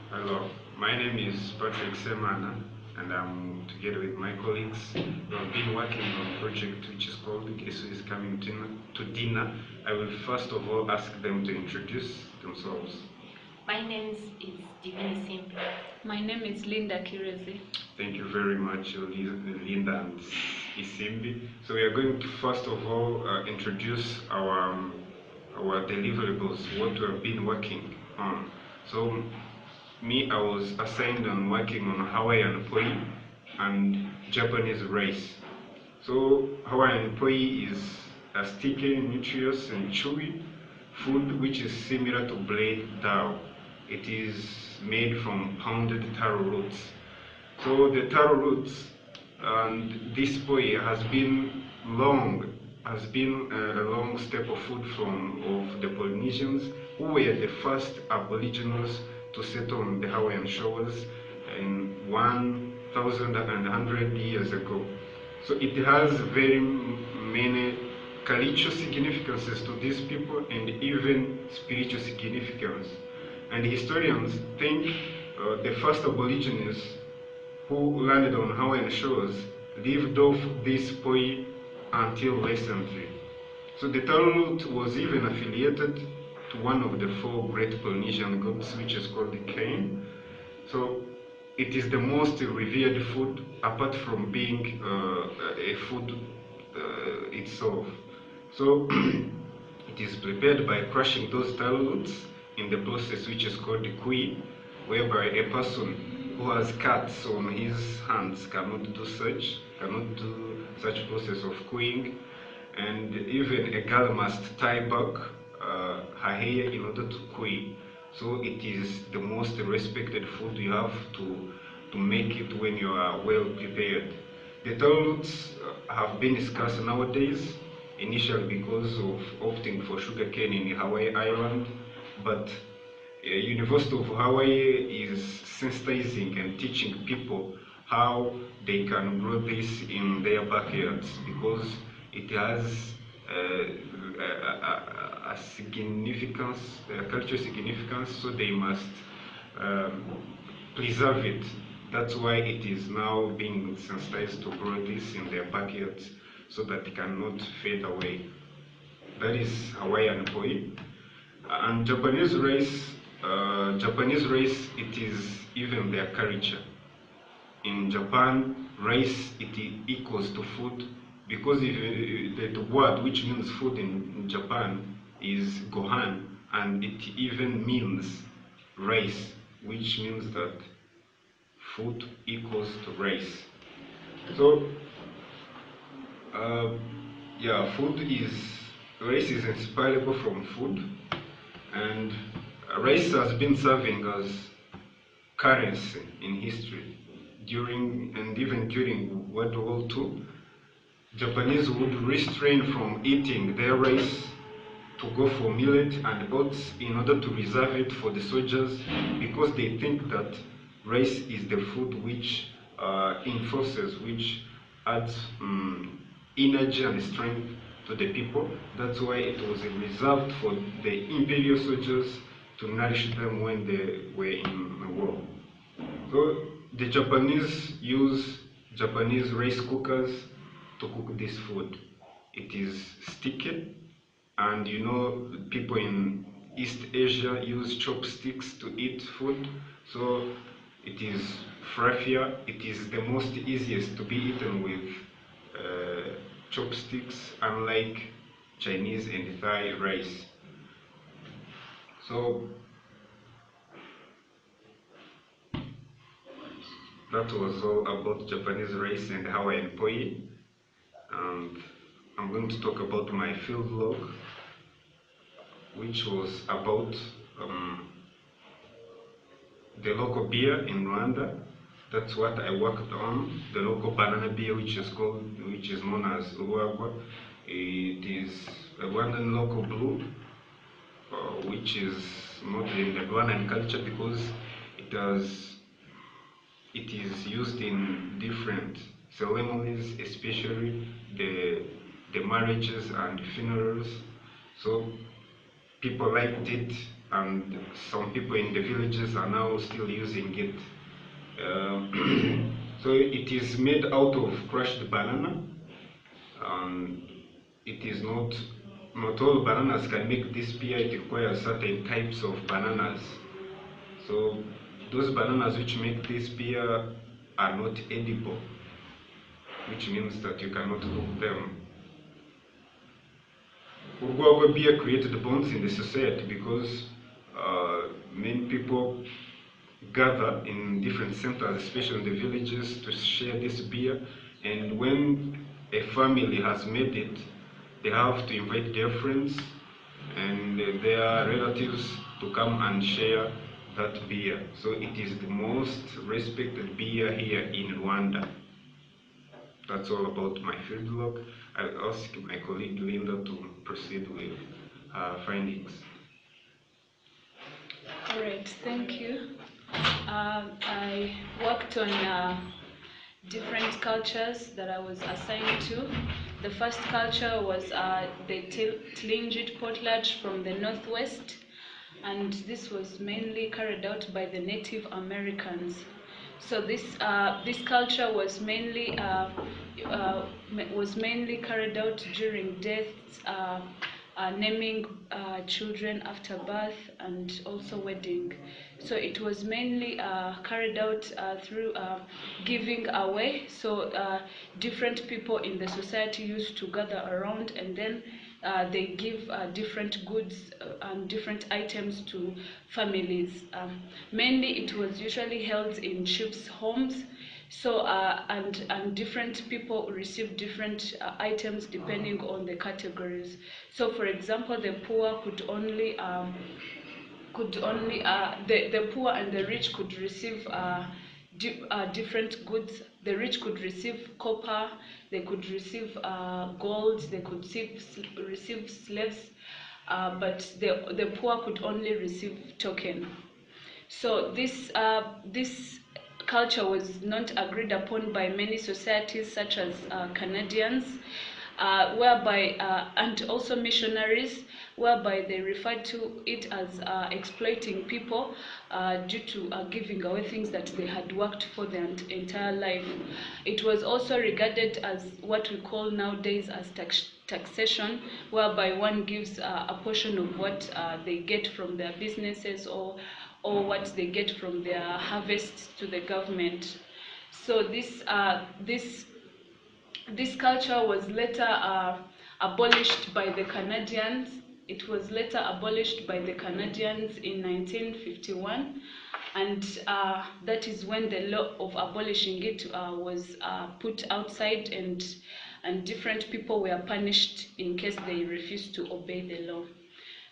Hello, my name is Patrick and I'm together with my colleagues. We have been working on a project which is called GuessWhosComingToDinner. I will first of all ask them to introduce themselves. My name is Divine Simple. My name is Linda Kirezi. Thank you very much, Linda and Isimbi. So we are going to first of all introduce our deliverables, what we have been working on. So I was assigned on working on Hawaiian poi and Japanese rice. So Hawaiian poi is a sticky, nutritious and chewy food which is similar to blade dao. It is made from pounded taro roots. So the taro roots and this poi has been a long staple food of the Polynesians, who were the first aboriginals to settle on the Hawaiian shores in 1,100 years ago. So it has very many cultural significances to these people and even spiritual significance. And historians think the first aborigines who landed on Hawaiian shores lived off this poi until recently. So the taro root was even affiliated to one of the four great Polynesian gods, which is called the cane. So it is the most revered food apart from being a food itself. So it is prepared by crushing those taro roots in the process which is called the kui, whereby a person who has cuts on his hands cannot do such process of kuing, and even a girl must tie back her hair in order to kui. So it is the most respected food you have to make it when you are well prepared. The taro roots have been scarce nowadays, initially because of opting for sugarcane in Hawaii Island, but University of Hawaii is sensitizing and teaching people how they can grow this in their backyards because it has a significance, a cultural significance, so they must preserve it. That's why it is now being sensitized to grow this in their backyards so that it cannot fade away. That is Hawaiian poi. And Japanese rice, it is even their culture. In Japan, rice it equals to food because the word which means food in Japan is gohan, and it even means rice, which means that food equals to rice. So, yeah, rice is inseparable from food, and rice has been serving as currency in history. Even during World War II, Japanese would restrain from eating their rice to go for millet and oats in order to reserve it for the soldiers because they think that rice is the food which enforces, which adds energy and strength to the people. That's why it was reserved for the imperial soldiers to nourish them when they were in the war. So the Japanese use Japanese rice cookers to cook this food. It is sticky, and you know people in East Asia use chopsticks to eat food, so it is fluffier. It is the most easiest to be eaten with chopsticks, unlike Chinese and Thai rice. So that was all about Japanese rice and Hawaiian poi, and I'm going to talk about my field log, which was about the local beer in Rwanda. That's what I worked on. The local banana beer, which is known as Uruagwa. It is a Rwandan local brew, which is not in the Rwandan culture because it is used in different ceremonies, especially the marriages and funerals. So people liked it and some people in the villages are now still using it. So it is made out of crushed banana. It is not all bananas can make this beer. It requires certain types of bananas. So those bananas which make this beer are not edible, which means that you cannot cook them. Urugwagwa beer created bonds in the society because many people gather in different centers, especially in the villages, to share this beer. And when a family has made it, they have to invite their friends and their relatives to come and share that beer. So it is the most respected beer here in Rwanda. That's all about my field log. I'll ask my colleague Linda to proceed with findings. All right, thank you. I worked on different cultures that I was assigned to. The first culture was the Tlingit potlatch from the northwest, and this was mainly carried out by the Native Americans. So this culture was mainly carried out during deaths, naming children after birth, and also wedding. So it was mainly carried out through giving away. So different people in the society used to gather around, and then they give different goods and different items to families. Mainly it was usually held in chiefs' homes. So and different people receive different items depending on the categories. So for example, the poor could only the poor and the rich could receive different goods. The rich could receive copper, they could receive gold, they could receive slaves, but the poor could only receive token. So this culture was not agreed upon by many societies, such as Canadians, and also missionaries, whereby they referred to it as exploiting people due to giving away things that they had worked for their entire life. It was also regarded as what we call nowadays as taxation, whereby one gives a portion of what they get from their businesses or what they get from their harvest to the government. So this culture was later abolished by the Canadians. It was later abolished by the Canadians in 1951, and that is when the law of abolishing it was put outside, and different people were punished in case they refused to obey the law.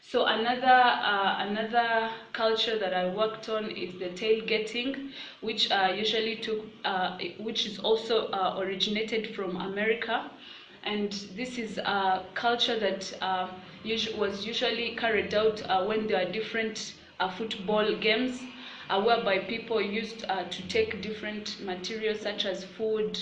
So another culture that I worked on is the tailgating, which which is also originated from America, and this is a culture that was usually carried out when there are different football games, whereby people used to take different materials such as food,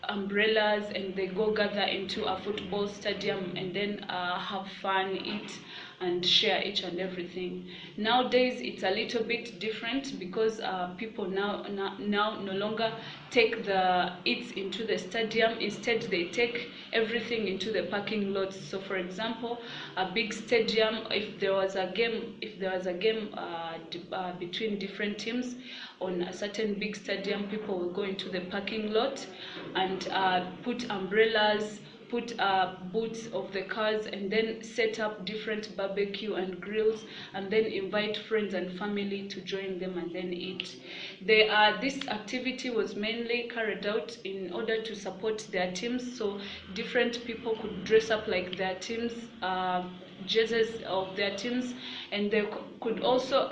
umbrellas, and they go gather into a football stadium and then have fun, eat, and share each and everything. Nowadays it's a little bit different because people now no longer take the eats into the stadium. Instead they take everything into the parking lots. So for example, a big stadium, if there was a game between different teams on a certain big stadium, people will go into the parking lot and put umbrellas, put boots of the cars, and then set up different barbecue and grills, and then invite friends and family to join them and then eat. This activity was mainly carried out in order to support their teams, so different people could dress up like their teams, jerseys of their teams, and they could also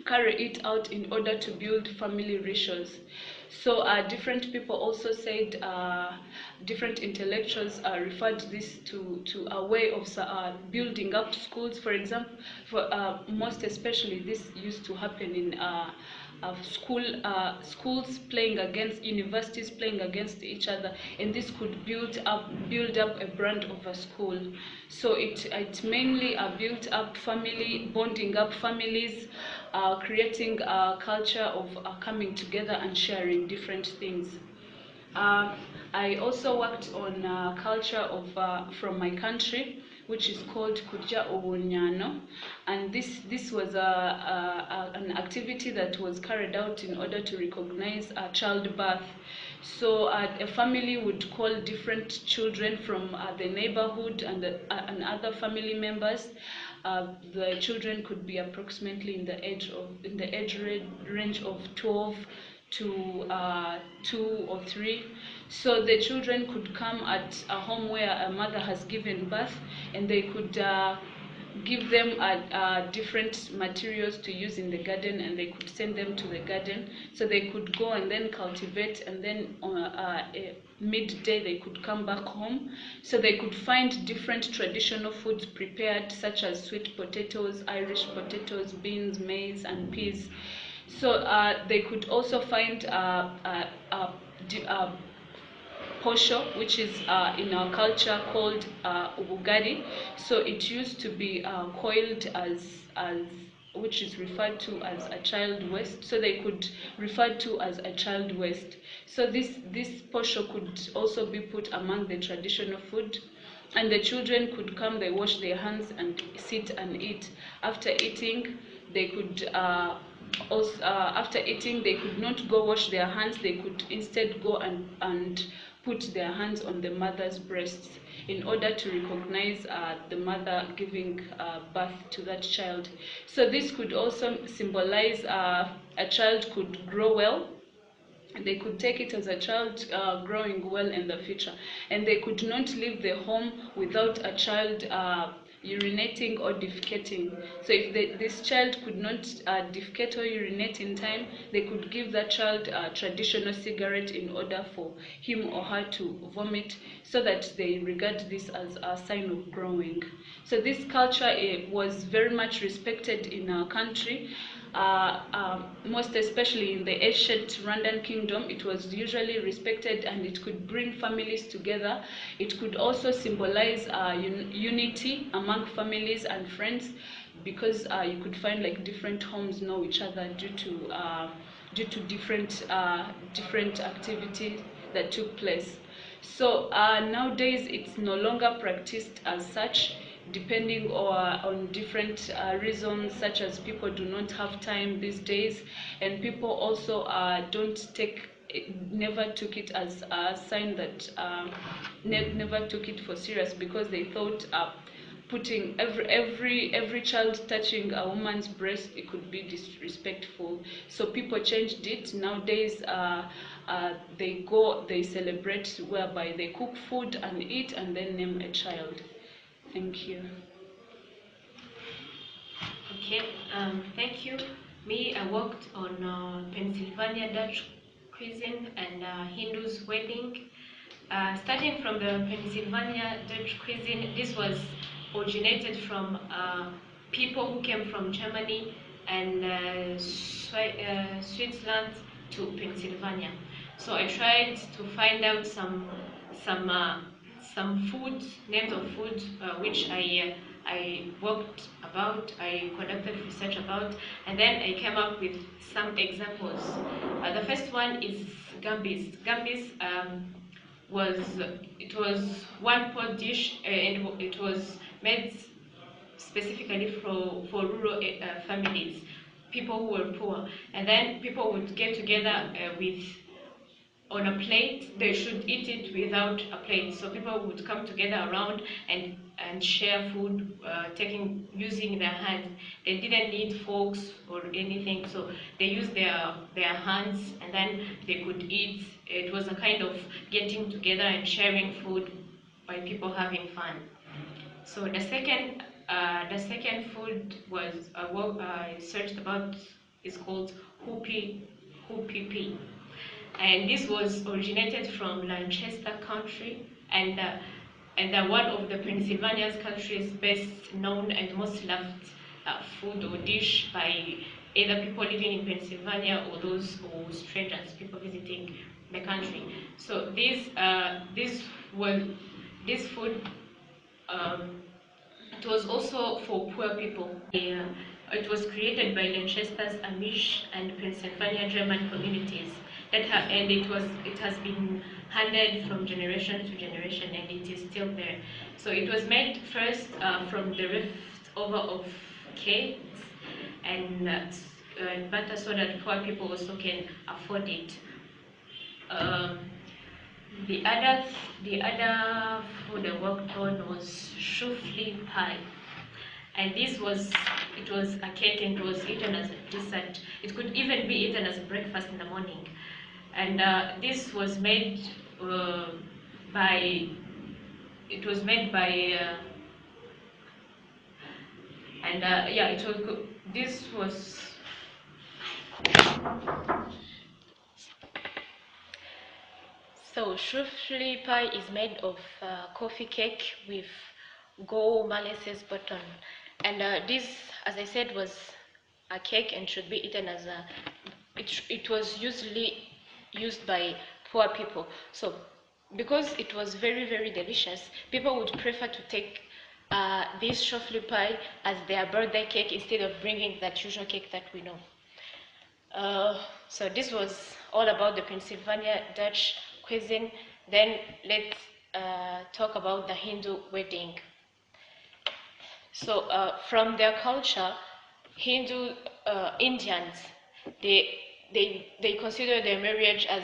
carry it out in order to build family rituals. So different people also said, different intellectuals referred this to a way of building up schools. For example, for most especially, this used to happen in schools playing against universities, playing against each other, and this could build up a brand of a school. So it mainly built up family, bonding up families, creating a culture of coming together and sharing different things. I also worked on culture of from my country, which is called Kuja Obunyano, and this was an activity that was carried out in order to recognize childbirth. So a family would call different children from the neighborhood and other family members. The children could be approximately in the age range of 12 to 2 or 3. So the children could come at a home where a mother has given birth, and they could give them different materials to use in the garden, and they could send them to the garden so they could go and then cultivate, and then midday they could come back home. So they could find different traditional foods prepared, such as sweet potatoes, Irish potatoes, beans, maize, and peas. So they could also find posho, which is in our culture called ubugari. So it used to be coiled as which is referred to as a child waist. So they could refer to as a child waist. So this posho could also be put among the traditional food. And the children could come, they wash their hands and sit and eat. After eating, they could after eating, they could not go wash their hands. They could instead go and put their hands on the mother's breasts in order to recognize the mother giving birth to that child. So this could also symbolize a child could grow well. They could take it as a child growing well in the future, and they could not leave the home without a child urinating or defecating. So if this child could not defecate or urinate in time, they could give that child a traditional cigarette in order for him or her to vomit, so that they regard this as a sign of growing. So this culture was very much respected in our country. Most especially in the ancient Rwandan kingdom, it was usually respected, and it could bring families together. It could also symbolize unity among families and friends, because you could find like different homes know each other due to different activities that took place. So nowadays it's no longer practiced as such, depending on different reasons, such as people do not have time these days, and people also never took it as a sign that never took it for serious, because they thought putting every child touching a woman's breast, it could be disrespectful. So people changed it. Nowadays they celebrate, whereby they cook food and eat and then name a child. Thank you. Okay, thank you. Me, I worked on Pennsylvania Dutch cuisine and Hindu's wedding. Starting from the Pennsylvania Dutch cuisine, this was originated from people who came from Germany and Switzerland to Pennsylvania. So I tried to find out some food, names of food, which I worked about, I conducted research about, and then I came up with some examples. The first one is gambis. Gambis was one pot dish, and it was made specifically for rural families, people who were poor, and then people would get together with on a plate. They should eat it without a plate, so people would come together around and share food, using their hands. They didn't need forks or anything, so they used their hands, and then they could eat. It was a kind of getting together and sharing food by people having fun. So the second food was what I searched about is called hoopie pea. and this was originated from Lancaster country, and one of the Pennsylvania's country's best known and most loved food or dish by either people living in Pennsylvania or those or strangers, people visiting the country. So this food it was also for poor people. It was created by Lancaster's Amish and Pennsylvania German communities, and it has been handed from generation to generation, and it is still there. So it was made first from the leftover of cakes and butter, so that poor people also can afford it. Um, the other food I worked on was shuffle pie, and it was a cake and it was eaten as a dessert. It could even be eaten as a breakfast in the morning, and this was made by it was made by and yeah, it was this was. So shuffle pie is made of coffee cake with molasses button, and this, as I said, was a cake and should be eaten as a. It was usually used by poor people. So because it was very very delicious, people would prefer to take this shuffle pie as their birthday cake instead of bringing that usual cake that we know. So this was all about the Pennsylvania Dutch cuisine. Then let's talk about the Hindu wedding. So from their culture, Indians, they consider their marriage as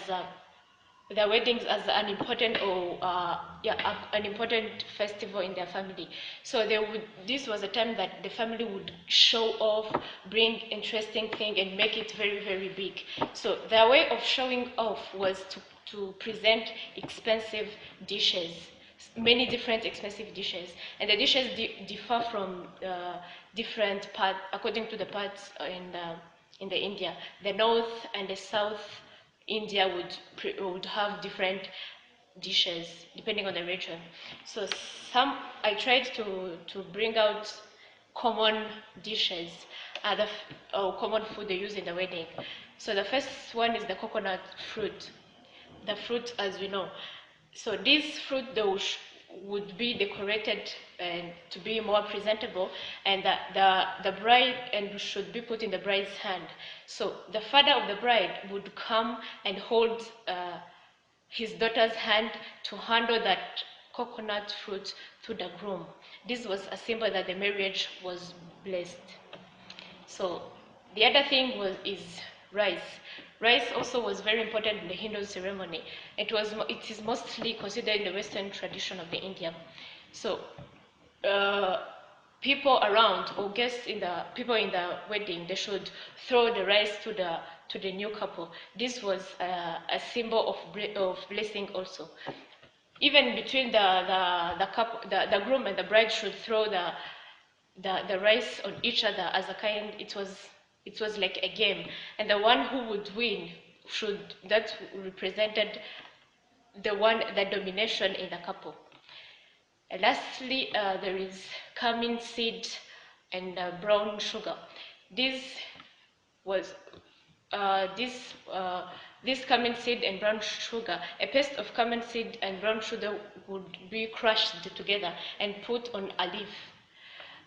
their weddings as an important an important festival in their family. So this was a time that the family would show off, bring interesting thing, and make it very very big. So their way of showing off was to present expensive dishes, many different expensive dishes, and the dishes differ from different parts according to the parts in the India. The north and the south India would have different dishes depending on the region. So I tried to bring out common dishes, or common food they use in the wedding. So the first one is the coconut fruit. The fruit, as we know. So this fruit would be decorated and to be more presentable, and the bride and should be put in the bride's hand. So the father of the bride would come and hold his daughter's hand to handle that coconut fruit to the groom. This was a symbol that the marriage was blessed. So the other thing is rice. Rice also was very important in the Hindu ceremony. It is mostly considered in the Western tradition of the India. So people around or guests people in the wedding, they should throw the rice to the new couple. This was a symbol of blessing also. Even between the couple, the groom and the bride should throw the rice on each other as a kind. It was like a game, and the one who would win that represented the domination in the couple. And lastly, there is cumin seed and brown sugar. This cumin seed and brown sugar, a paste of cumin seed and brown sugar would be crushed together and put on a leaf.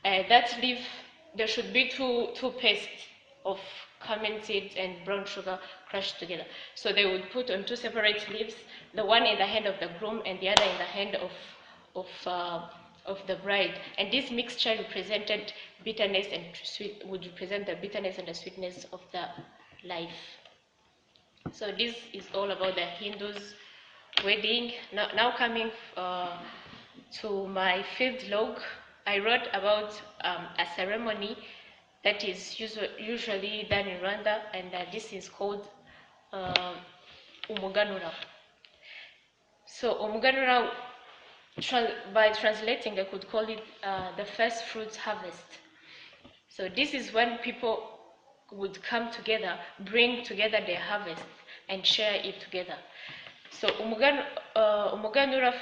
That leaf, there should be two pastes of cumin seed and brown sugar crushed together. So they would put on two separate leaves, the one in the hand of the groom and the other in the hand of the bride. And this mixture represented bitterness and would represent the bitterness and the sweetness of the life. So this is all about the Hindus' wedding. Now coming to my field log, I wrote about a ceremony that is usually done in Rwanda, and this is called Umuganura. So Umuganura, by translating, I could call it the first fruits harvest. So this is when people would come together, bring together their harvest. and share it together. So umuganura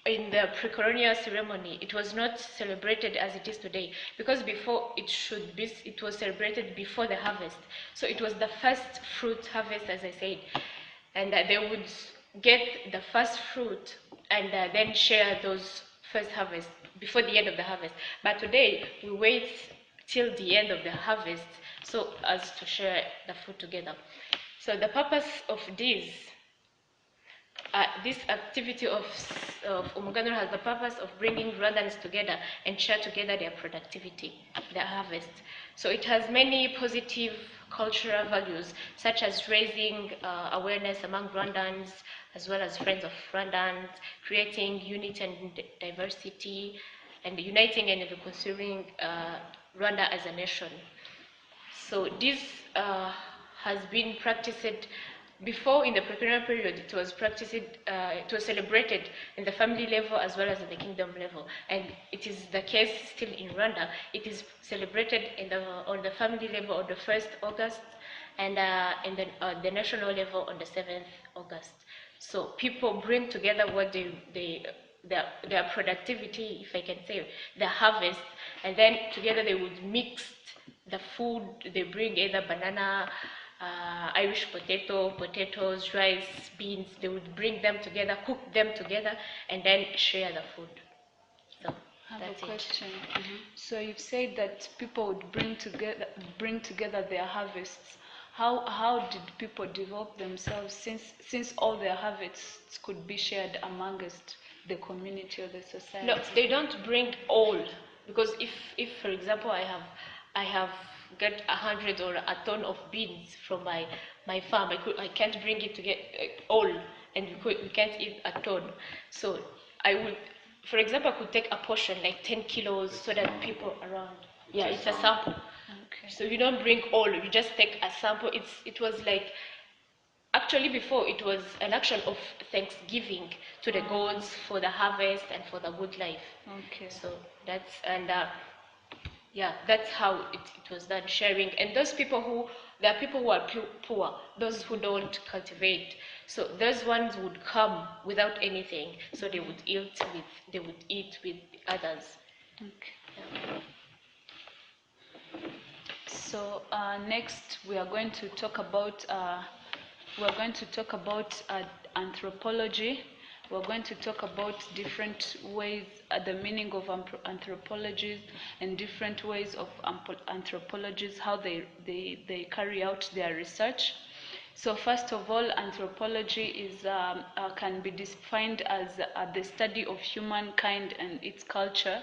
in the pre-colonial ceremony, it was not celebrated as it is today, because before it was celebrated before the harvest. So it was the first fruit harvest, as I said, and they would get the first fruit and then share those first harvest before the end of the harvest. But today we wait till the end of the harvest so as to share the food together. So the purpose of this activity of Umuganura has the purpose of bringing Rwandans together and share together their productivity, their harvest. So it has many positive cultural values, such as raising awareness among Rwandans, as well as friends of Rwandans, creating unity and diversity, and uniting and reconciling Rwanda as a nation. So this has been practiced before. In the pre-colonial period, it was practiced, it was celebrated in the family level as well as in the kingdom level, and it is the case still in Rwanda. It is celebrated on the family level on the 1st August, and in the national level on the 7th August. So people bring together what their productivity, if I can say, the harvest, and then together they would mix the food. They bring either banana, Irish potatoes, rice, beans. They would bring them together, cook them together, and then share the food. So I have that's a question. it. So you've said that people would bring together their harvests. How did people develop themselves, since all their harvests could be shared amongst the community or the society? No, they don't bring all, because if for example I have got 100 or a ton of beans from my farm, I can't bring it to get all, and we can't eat a ton. So I would, for example, I could take a portion like 10 kilos so that people around. Yeah, it's a sample. Okay. So you don't bring all, you just take a sample. It was like, actually before it was an action of thanksgiving to the gods for the harvest and for the good life. Okay. So that's, and yeah, that's how it was done, sharing. And those people there are people who are poor, those who don't cultivate. So those ones would come without anything, so they would eat with others. Okay. Yeah. So next we are going to talk about anthropology. We're going to talk about different ways, the meaning of anthropologies, and different ways of anthropologists, how they carry out their research. So first of all, anthropology can be defined as the study of humankind and its culture.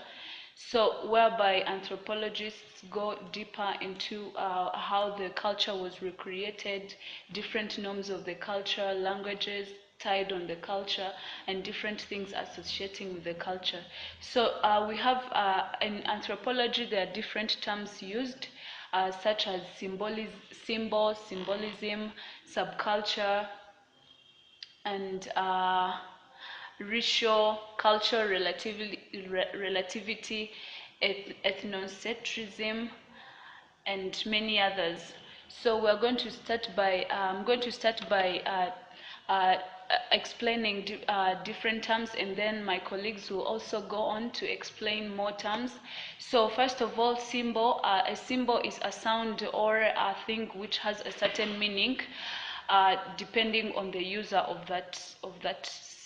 So whereby anthropologists go deeper into how the culture was recreated, different norms of the culture, languages tied on the culture, and different things associating with the culture. So we have in anthropology, there are different terms used, such as symbolism, subculture, and racial, cultural relativity, ethnocentrism, and many others. So we're going to start by explaining different terms, and then my colleagues will also go on to explain more terms. So first of all, symbol. A symbol is a sound or a thing which has a certain meaning, depending on the user of that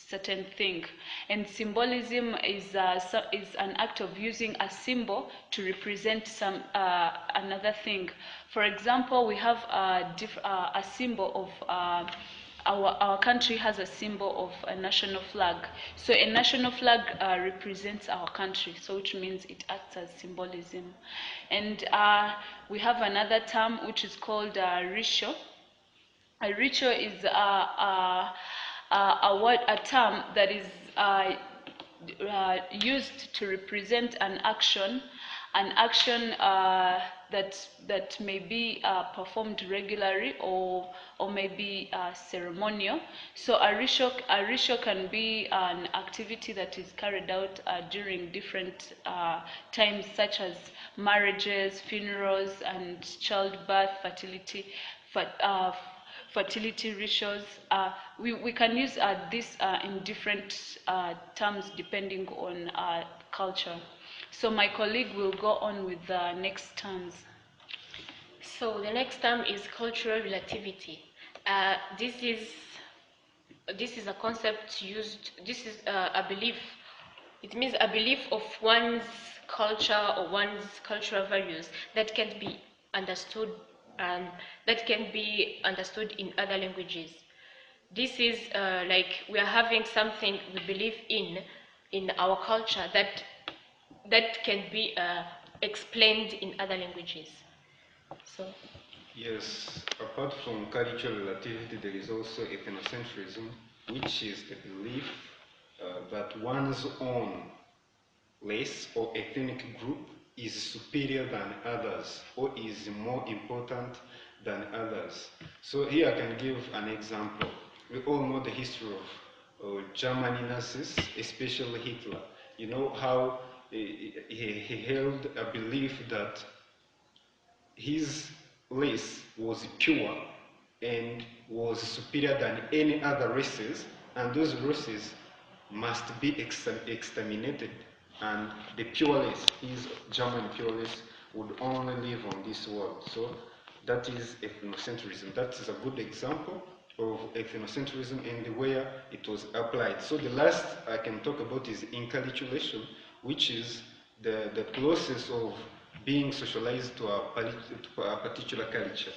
certain thing. And symbolism is an act of using a symbol to represent another thing. For example, we have a symbol of our country has a symbol of a national flag. So a national flag represents our country, so which means it acts as symbolism. And we have another term which is called ritual. A ritual is a term that is used to represent an action that may be performed regularly or may be ceremonial. So a ritual can be an activity that is carried out during different times, such as marriages, funerals, and childbirth, fertility ratios. We can use this in different terms depending on culture. So my colleague will go on with the next terms. So the next term is cultural relativity. This is a concept used. This is a belief. It means a belief of one's culture or one's cultural values that can be understood in other languages. This is like we are having something we believe in our culture that can be explained in other languages. So. Yes, apart from cultural relativity, there is also ethnocentrism, which is the belief that one's own race or ethnic group is superior than others or is more important than others. So here I can give an example. We all know the history of German Nazis, especially Hitler. You know how he held a belief that his race was pure and was superior than any other races, and those races must be exterminated, and the pure race, his German pure race, would only live on this world. So that is ethnocentrism. That is a good example of ethnocentrism and where it was applied. So the last I can talk about is inculturation, which is the process of being socialized to a particular culture.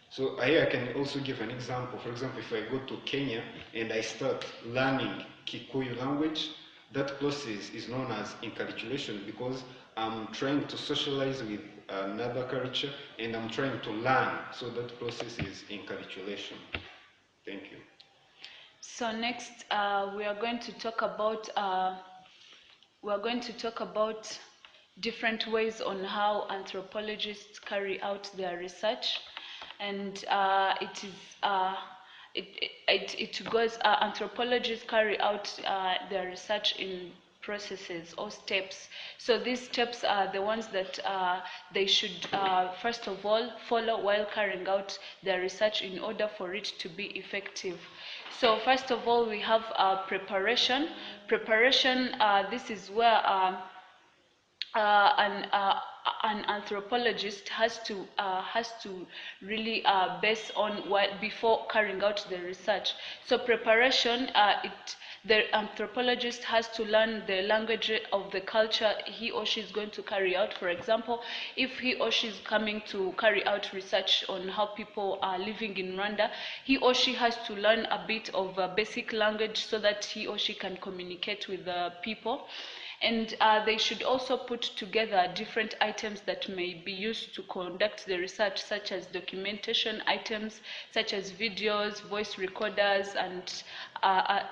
So here I can also give an example. For example, if I go to Kenya and I start learning Kikuyu language, that process is known as inculturation because I'm trying to socialize with another culture and I'm trying to learn. So that process is inculturation. Thank you. So next, we are going to talk about different ways on how anthropologists carry out their research, and anthropologists carry out their research in processes or steps. So these steps are the ones that they should first of all follow while carrying out their research in order for it to be effective. So first of all, we have preparation. Preparation, this is where an anthropologist has to really base on what before carrying out the research. So preparation, the anthropologist has to learn the language of the culture he or she is going to carry out. For example, if he or she is coming to carry out research on how people are living in Rwanda, he or she has to learn a bit of basic language so that he or she can communicate with the people. And they should also put together different items that may be used to conduct the research, such as documentation items, such as videos, voice recorders, and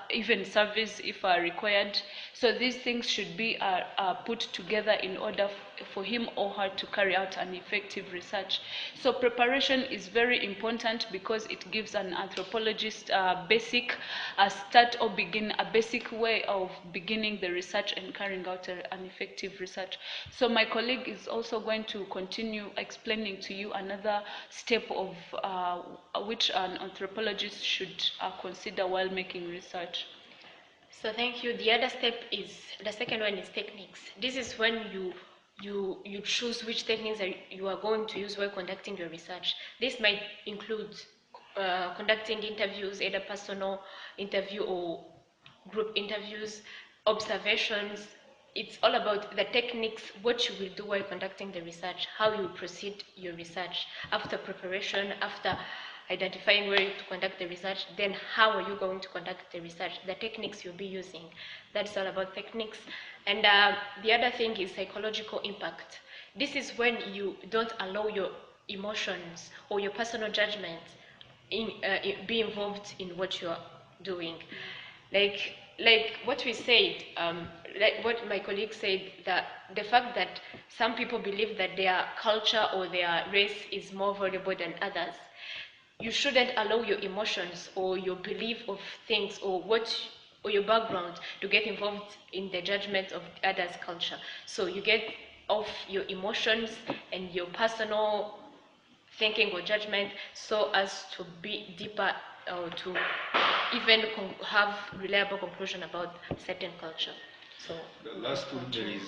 even surveys if required. So these things should be put together in order for him or her to carry out an effective research. So preparation is very important because it gives an anthropologist a basic start or a basic way of beginning the research and carrying out an effective research. So my colleague is also going to continue explaining to you another step of which an anthropologist should consider while making research. So thank you. The other step is, the second one is techniques. This is when you choose which techniques you are going to use while conducting your research. This might include conducting interviews, either personal interview or group interviews, observations. It's all about the techniques, what you will do while conducting the research, how you proceed your research after preparation, after identifying where to conduct the research, then how are you going to conduct the research, the techniques you'll be using. That's all about techniques. And the other thing is psychological impact. This is when you don't allow your emotions or your personal judgment be involved in what you're doing. Like what we said, like what my colleague said, that the fact that some people believe that their culture or their race is more valuable than others, you shouldn't allow your emotions or your belief of things or your background to get involved in the judgment of others' culture. So you get off your emotions and your personal thinking or judgment so as to be deeper or to even have reliable conclusion about certain culture. So the last one there is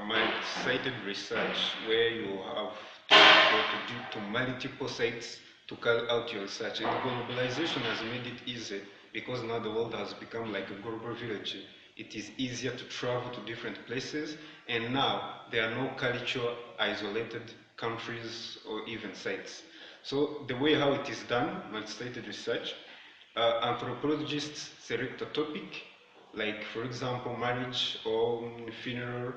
multi-sided research where you have to go to multiple sites to carry out your research. And globalization has made it easy because now the world has become like a global village. It is easier to travel to different places, and now there are no culture isolated countries or even sites. So the way how it is done, multi-sided research, anthropologists select a topic, like for example marriage or funeral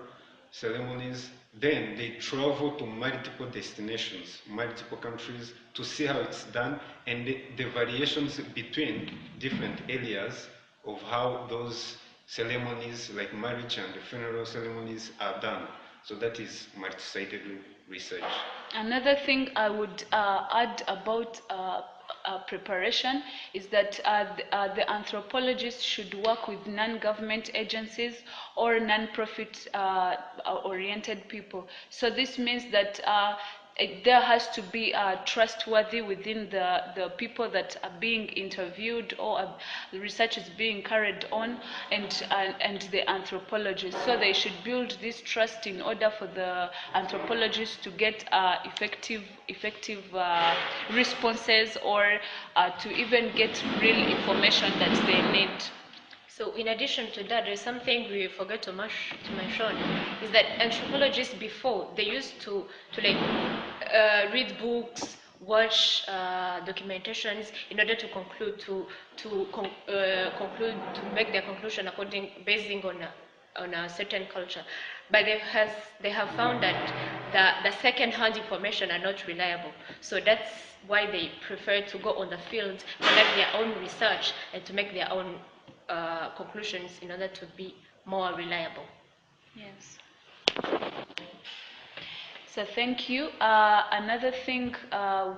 ceremonies, then they travel to multiple destinations, multiple countries to see how it's done and the variations between different areas of how those ceremonies like marriage and the funeral ceremonies are done. So that is multi-sided research. Another thing I would add about preparation is that the anthropologists should work with non-government agencies or non-profit oriented people. So this means that there has to be trustworthy within the people that are being interviewed or the research is being carried on, and the anthropologists. So they should build this trust in order for the anthropologists to get effective responses or to even get real information that they need. So in addition to that, there's something we forgot to mention, is that anthropologists before, they used to like read books, watch documentations in order to conclude, conclude, to make their conclusion basing on a certain culture. But they have found that the second-hand information are not reliable. So that's why they prefer to go on the field, conduct their own research, and to make their own conclusions in order to be more reliable. Yes. So thank you. Another thing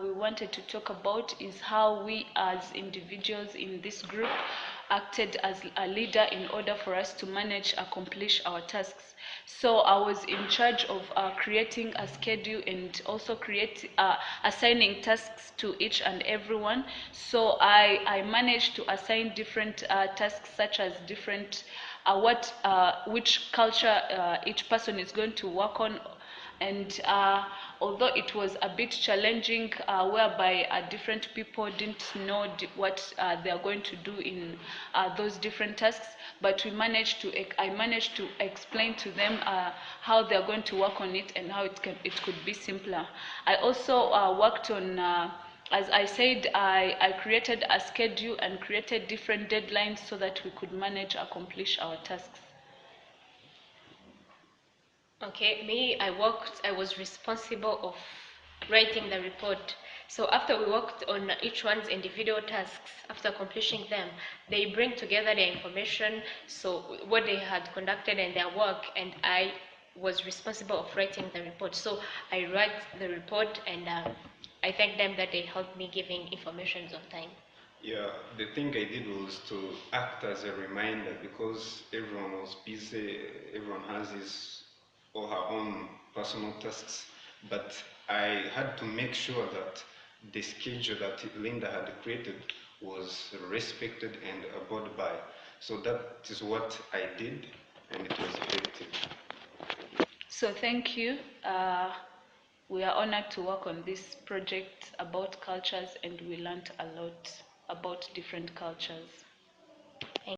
we wanted to talk about is how we as individuals in this group acted as a leader in order for us to accomplish our tasks. So I was in charge of creating a schedule and also assigning tasks to each and everyone. So I managed to assign different tasks, such as different which culture each person is going to work on. And although it was a bit challenging, whereby different people didn't know what they are going to do in those different tasks, but I managed to explain to them how they are going to work on it and how it could be simpler. I also worked on, as I said, I created a schedule and created different deadlines so that we could accomplish our tasks. Okay, I was responsible of writing the report. So after we worked on each one's individual tasks, after accomplishing them, they bring together their information, so what they had conducted and their work, and I was responsible of writing the report. So I write the report, and I thank them that they helped me giving information on time. Yeah, the thing I did was to act as a reminder because everyone was busy, everyone has his or her own personal tasks, but I had to make sure that the schedule that Linda had created was respected and abided by. So that is what I did, and it was effective. So thank you. We are honored to work on this project about cultures, and we learned a lot about different cultures.